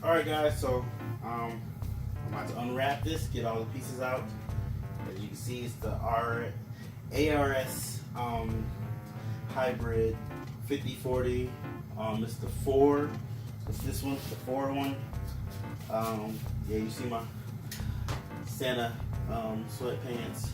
Alright guys, so I'm about to unwrap this, get all the pieces out. As you can see, it's the ARS hybrid 5040. It's the 4. It's this one, the 4 one. Yeah, you see my Santa sweatpants.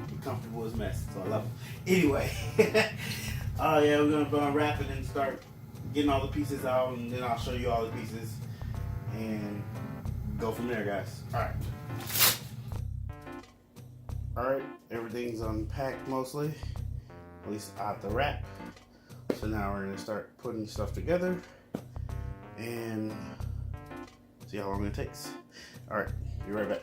Be comfortable as mess, so I love them. Anyway, yeah, we're gonna unwrap it and start getting all the pieces out, and then I'll show you all the pieces and go from there, guys. Alright, everything's unpacked mostly, at least out the wrap. So now we're gonna start putting stuff together and see how long it takes. Alright, be right back.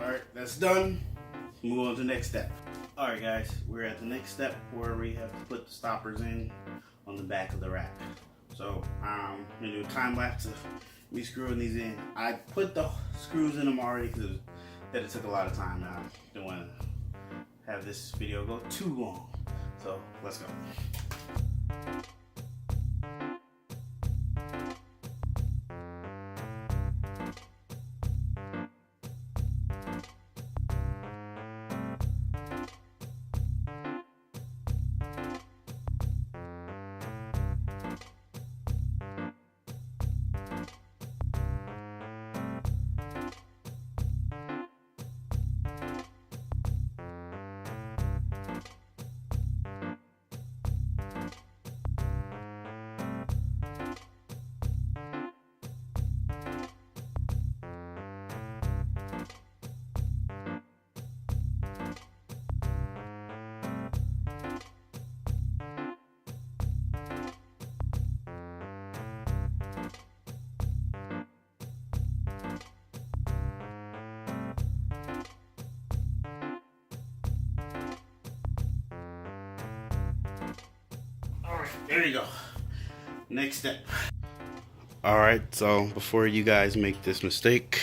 Alright, that's done. Move on to the next step. Alright guys, we're at the next step where we have to put the stoppers in on the back of the rack. So I'm going to do a time lapse of me screwing these in. I put the screws in them already because it took a lot of time. I don't want to have this video go too long. So let's go. There you go. Next step. Alright, so before you guys make this mistake,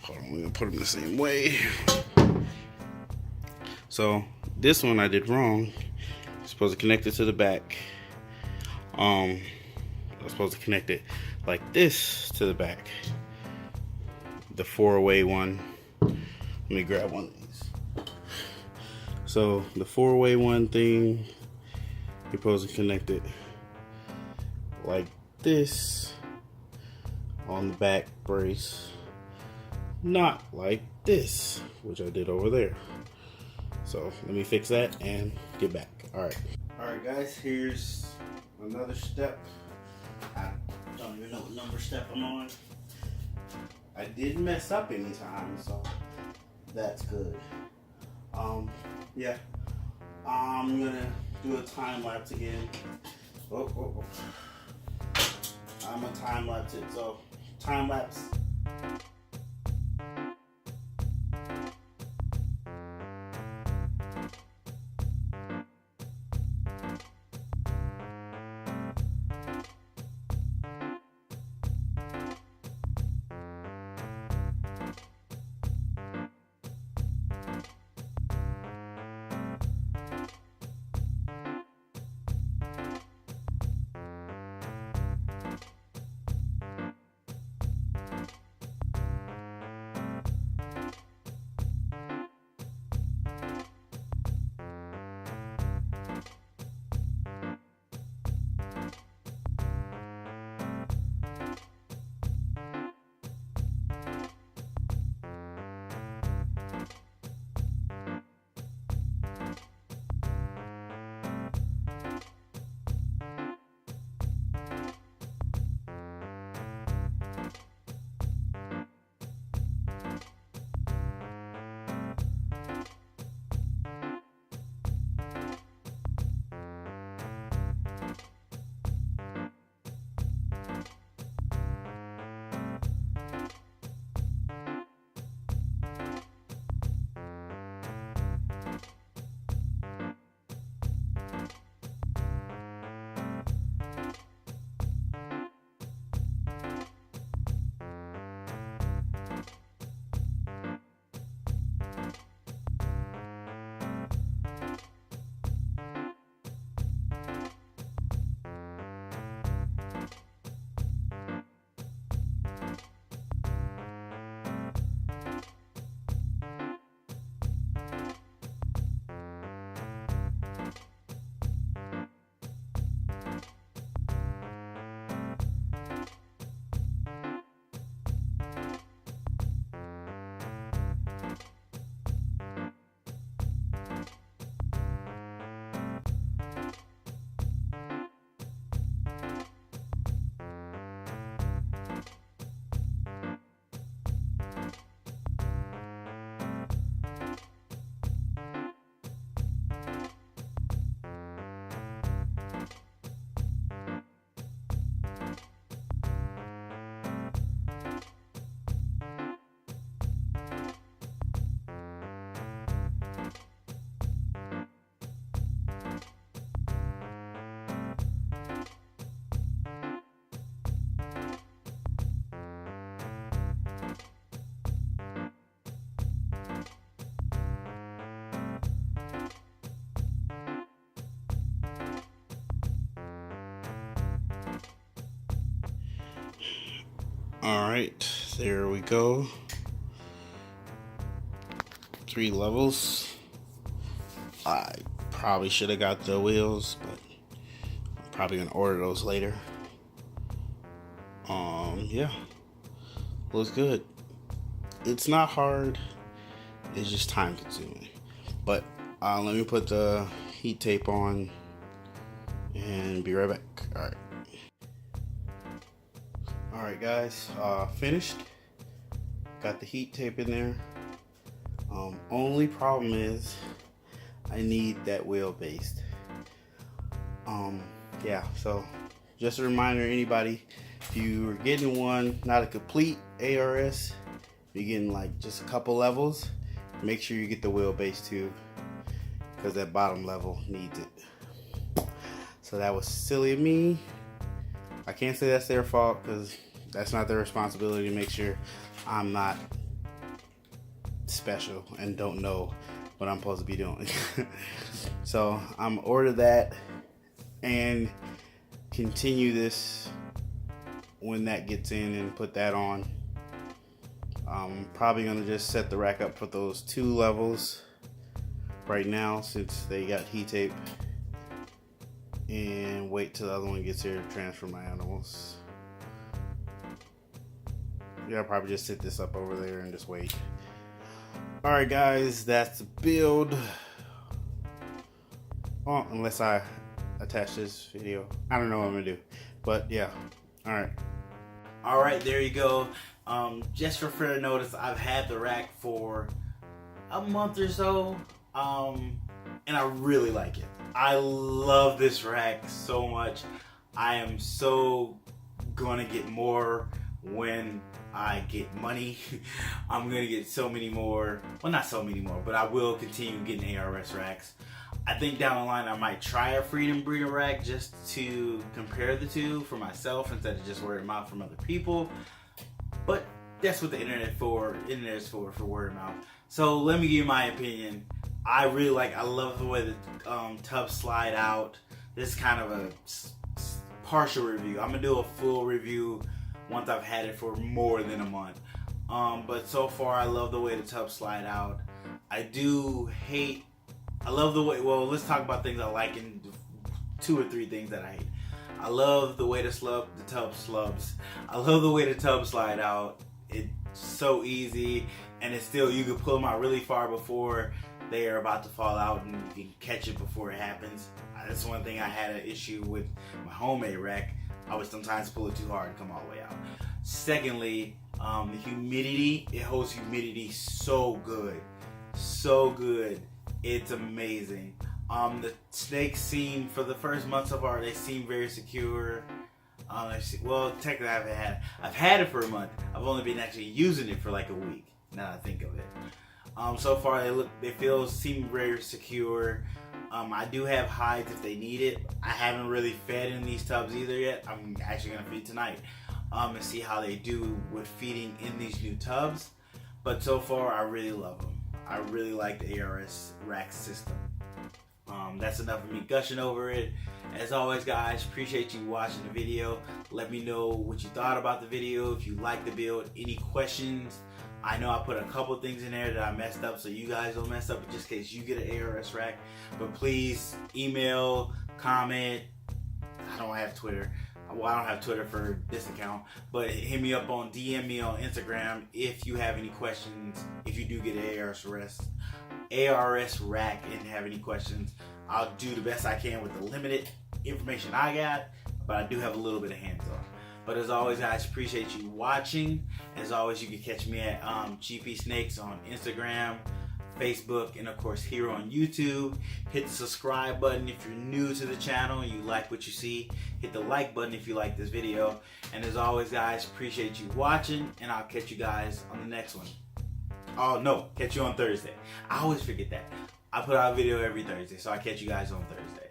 hold on, we're gonna put them the same way. So this one I did wrong. I'm supposed to connect it to the back. I'm supposed to connect it like this to the back. The 4-way one. Let me grab one of these. So the 4-way one thing, you're supposed to connect it like this on the back brace, not like this, which I did over there. So let me fix that and get back. Alright guys, here's another step. I don't even know what number step I'm on. I didn't mess up anytime, so that's good. Yeah, I'm gonna do a time lapse again. I'm a time lapse it. So time lapse. Alright, there we go. 3 levels. I probably should have got the wheels, but I'm probably gonna order those later. Yeah, looks good. It's not hard, it's just time consuming. But let me put the heat tape on and be right back. Alright guys, finished. Got the heat tape in there. Only problem is I need that wheelbase. Yeah, so just a reminder, anybody, if you're getting one, not a complete ARS, you're getting like just a couple levels, make sure you get the wheelbase too, because that bottom level needs it. So that was silly of me. I can't say that's their fault, because that's not their responsibility to make sure I'm not special and don't know what I'm supposed to be doing. So I'm order that and continue this when that gets in and put that on. I'm probably gonna just set the rack up for those 2 levels right now since they got heat tape, and wait till the other one gets here to transfer my animals. Yeah, I'll probably just set this up over there and just wait. Alright guys, that's the build. Oh, unless I attach this video. I don't know what I'm gonna do. But yeah, alright. Alright, there you go. Just for further notice, I've had the rack for a month or so. And I really like it. I love this rack so much. I am so gonna get more when I get money. I'm gonna get so many more. Well, not so many more, but I will continue getting ARS racks. I think down the line I might try a Freedom Breeder rack just to compare the two for myself instead of just word of mouth from other people. But that's what the internet is for word of mouth. So let me give you my opinion. I love the way the tubs slide out. This is kind of a partial review. I'm gonna do a full review once I've had it for more than a month. But so far I love the way the tubs slide out. I love the way, well, let's talk about things I like and 2 or 3 things that I hate. I love the way the tub slubs. I love the way the tubs slide out. It's so easy, and it's still, you can pull them out really far before they are about to fall out, and you can catch it before it happens. That's one thing I had an issue with my homemade rack. I would sometimes pull it too hard and come all the way out. Secondly, the humidity, it holds humidity so good. So good. It's amazing. The snakes seem, for the first month so far, they seem very secure. Well, technically I've had it for a month. I've only been actually using it for like a week, now that I think of it. So far they seem very secure. I do have hides if they need it. I haven't really fed in these tubs either yet. I'm actually gonna feed tonight and see how they do with feeding in these new tubs. But so far I really love them. I really like the ARS rack system. That's enough of me gushing over it. As always guys, appreciate you watching the video. Let me know what you thought about the video, if you like the build, any questions. I know I put a couple things in there that I messed up, so you guys don't mess up just in case you get an ARS rack. But please email, comment. I don't have Twitter. Well, I don't have Twitter for this account, but hit me up on DM me on Instagram if you have any questions. If you do get an ARS rack and have any questions, I'll do the best I can with the limited information I got, but I do have a little bit of hands-on. But as always guys, appreciate you watching. As always, you can catch me at GP Snakes on Instagram, Facebook, and of course here on YouTube. Hit the subscribe button if you're new to the channel and you like what you see. Hit the like button if you like this video. And as always guys, appreciate you watching, and I'll catch you guys on the next one. Oh no, catch you on Thursday. I always forget that. I put out a video every Thursday, so I'll catch you guys on Thursday.